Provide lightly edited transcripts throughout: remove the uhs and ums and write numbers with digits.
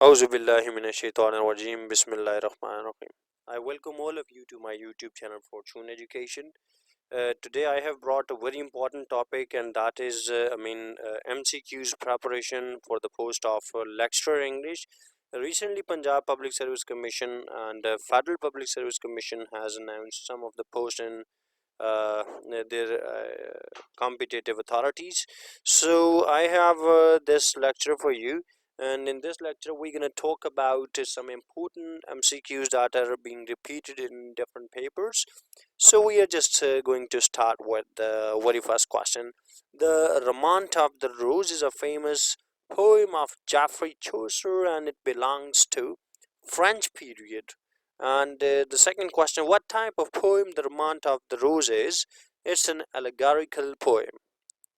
Auzu billahi minash shaitanir rajim. Bismillahir rahmanir rahim. I welcome all of you to my YouTube channel Fortune Education. Today I have brought a very important topic, and that is, MCQs preparation for the post of lecturer English. Recently, Punjab Public Service Commission and Federal Public Service Commission has announced some of the posts in their competitive authorities. So I have this lecture for you, and in this lecture we're going to talk about some important MCQs that are being repeated in different papers. So we are just going to start with the very first question. The Romaunt of the Rose is a famous poem of Geoffrey Chaucer, and it belongs to French period. And the second question: what type of poem the Romaunt of the Rose is? It's an allegorical poem.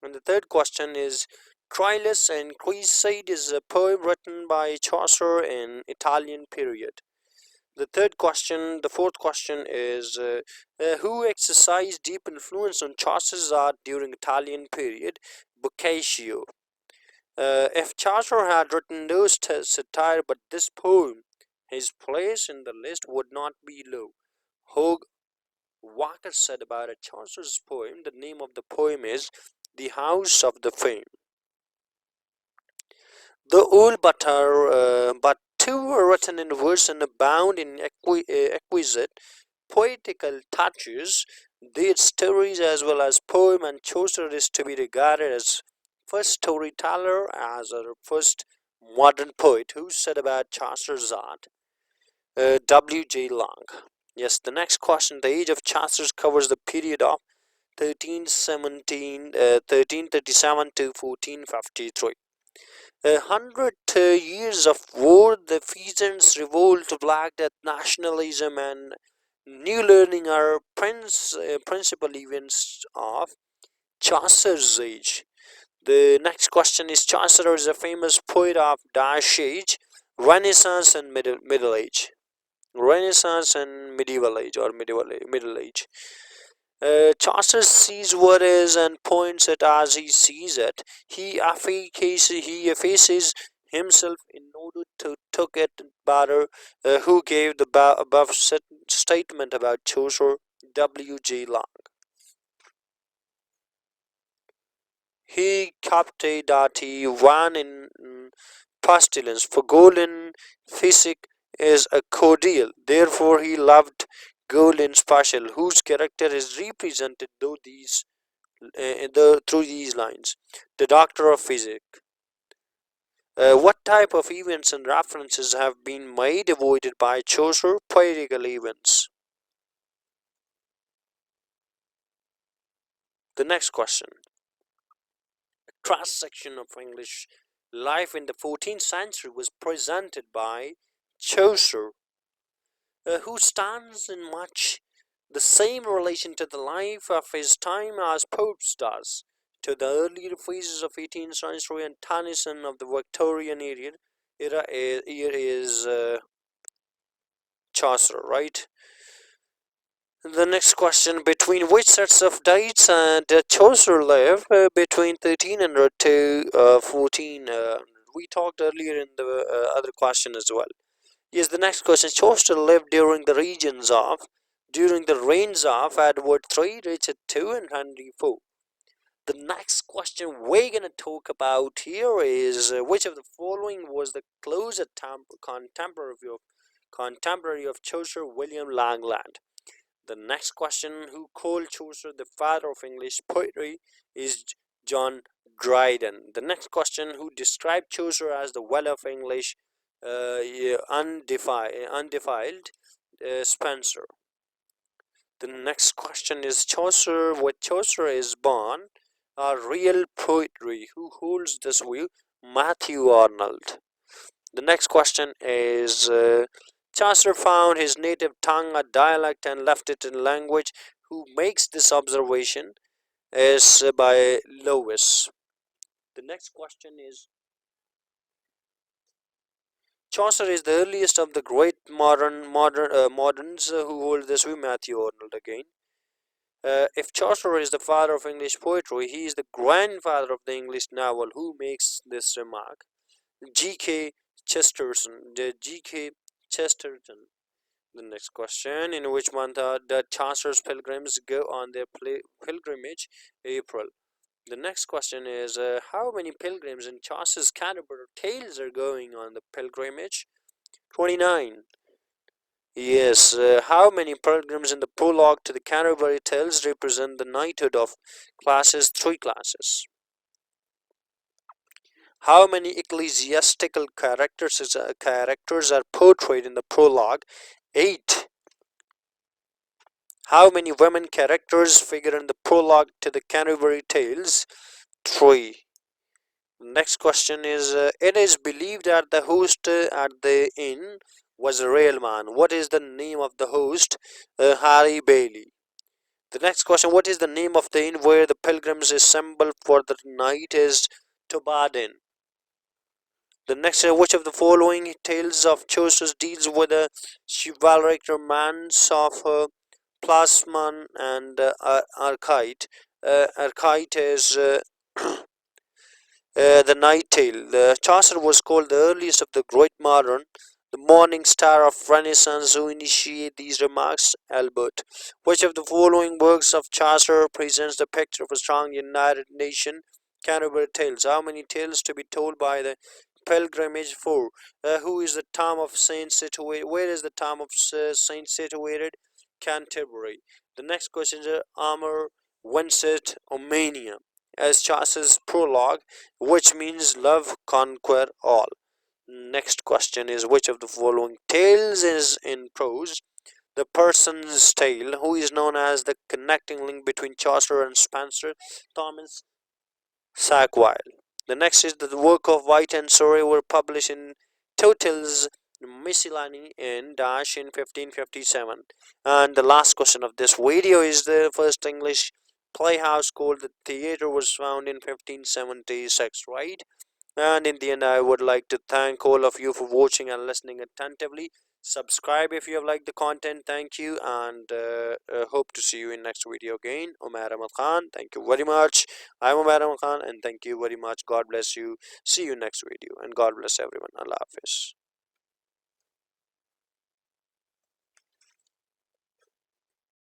And the third question is: Troilus and Cresside is a poem written by Chaucer in Italian period. The fourth question is: who exercised deep influence on Chaucer's art during Italian period? Boccaccio. If Chaucer had written no satire but this poem, his place in the list would not be low. Hogg Walker said about a Chaucer's poem, the name of the poem is The House of the Fame. The old but two were written in verse and abound in exquisite poetical touches. Their stories as well as poem, and Chaucer is to be regarded as first storyteller, as a first modern poet. Who said about Chaucer's art? W.J. Long. Yes, the next question. The age of Chaucer covers the period of 1337 to 1453. 100 years of war, the peasants' revolt, Black Death, nationalism, and new learning are principal events of Chaucer's age. The next question is: Chaucer is a famous poet of Dash Age, Renaissance, and Middle Age. Renaissance and medieval age, or Middle Age. Chaucer sees what is and points it as he sees it. He effaces himself in order to took it better. Who gave the above statement about Chaucer? W.J. Long. He capte dati van in pestilence, for gold in physic is a cordial. Therefore, he loved gold in special, whose character is represented through these lines. The Doctor of Physics. What type of events and references have been made avoided by Chaucer? Poetical events. The next question. A cross section of English life in the 14th century was presented by Chaucer, who stands in much the same relation to the life of his time as Pope does to the earlier phases of 18th century, and Tennyson of the Victorian era is Chaucer, right? The next question: between which sets of dates did Chaucer live between 1300 to 14? We talked earlier in the other question as well. Yes, the next question: Chaucer lived during the reigns of Edward III, Richard II, and Henry IV. The next question we're gonna talk about here is: which of the following was the closest contemporary of Chaucer? William Langland. The next question: who called Chaucer the father of English poetry? Is John Dryden. The next question: who described Chaucer as the well of English, yeah, undefiled? Spenser. The next question is: Chaucer is born a real poetry. Who holds this view? Matthew Arnold. The next question is: Chaucer found his native tongue a dialect and left it in language. Who makes this observation? Is by Lewis. The next question is: Chaucer is the earliest of the great moderns. Who hold this view? Matthew Arnold again. If Chaucer is the father of English poetry, he is the grandfather of the English novel. Who makes this remark? G.K. Chesterton, the G.K. Chesterton. The next question: in which month the Chaucer's pilgrims go on their pilgrimage? April. The next question is how many pilgrims in Chaucer's Canterbury Tales are going on the pilgrimage? 29. Yes, how many pilgrims in the prologue to the Canterbury Tales represent the knighthood of classes? Three classes. How many ecclesiastical characters are portrayed in the prologue? 8. How many women characters figure in the prologue to the Canterbury Tales? 3. Next question is it is believed that the host at the inn was a real man. What is the name of the host? Harry Bailey. The next question: what is the name of the inn where the pilgrims assemble for the night? Is Tobadin. The next: which of the following tales of Chaucer deals with the chivalric romance of Plasmon and Archite? Archite is the Night Tale. The Chaucer was called the earliest of the great modern, the morning star of Renaissance. Who initiated these remarks? Albert. Which of the following works of Chaucer presents the picture of a strong united nation? Canterbury Tales. How many tales to be told by the pilgrimage for? Who is the town of Saint situated? Where is the town of Saint situated? Canterbury. The next question is Armor Wincet Omania as Chaucer's prologue, which means love conquer all. Next question is which of the following tales is in prose? The Person's Tale, who is known as the connecting link between Chaucer and Spenser, Thomas Sackville. The next is that the work of White and Surrey were published in Total's Miscellany in Dash in 1557. And the last question of this video is the first English playhouse called the theater was found in 1576, right? And in the end, I would like to thank all of you for watching and listening attentively. Subscribe if you have liked the content. Thank you, and hope to see you in next video again. Umar Ahmad Khan, thank you very much. I'm Umar Ahmad Khan, and thank you very much. God bless you. See you next video, and God bless everyone. Allah Hafiz.